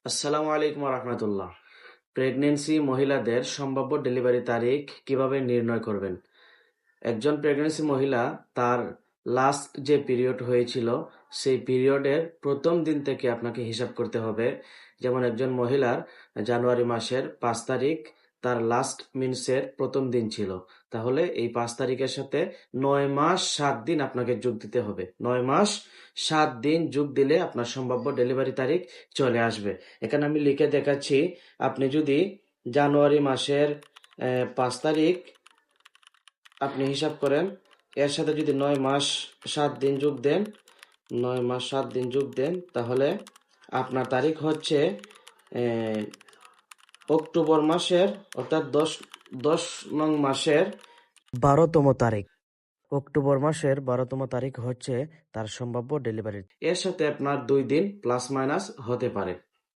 আসসালামু আলাইকুম রহমতুল্লাহ। প্রেগনেন্সি মহিলাদের সম্ভাব্য ডেলিভারি তারিখ কিভাবে নির্ণয় করবেন? একজন প্রেগনেন্সি মহিলা তার লাস্ট যে পিরিয়ড হয়েছিল সেই পিরিয়ডের প্রথম দিন থেকে আপনাকে হিসাব করতে হবে। যেমন একজন মহিলার জানুয়ারি মাসের 5 তারিখ তার লাস্ট মিন্সের প্রথম দিন ছিল, তাহলে এই 5 তারিখের সাথে 9 মাস 7 দিন আপনাকে যোগ দিতে হবে। 9 মাস 7 দিন যোগ দিলে আপনার সম্ভাব্য ডেলিভারি তারিখ চলে আসবে। এখানে আমি লিখে দেখাচ্ছি। আপনি যদি জানুয়ারি মাসের 5 তারিখ আপনি হিসাব করেন, এর সাথে যদি 9 মাস 7 দিন যোগ দেন, 9 মাস 7 দিন যোগ দেন, তাহলে আপনার তারিখ হচ্ছে অক্টোবর মাসের, অর্থাৎ 10 নং মাসের 12তম তারিখ। অক্টোবর মাসের 12তম তারিখ হচ্ছে তার সম্ভাব্য ডেলিভারি। এর সাথে আপনার 2 দিন প্লাস মাইনাস হতে পারে।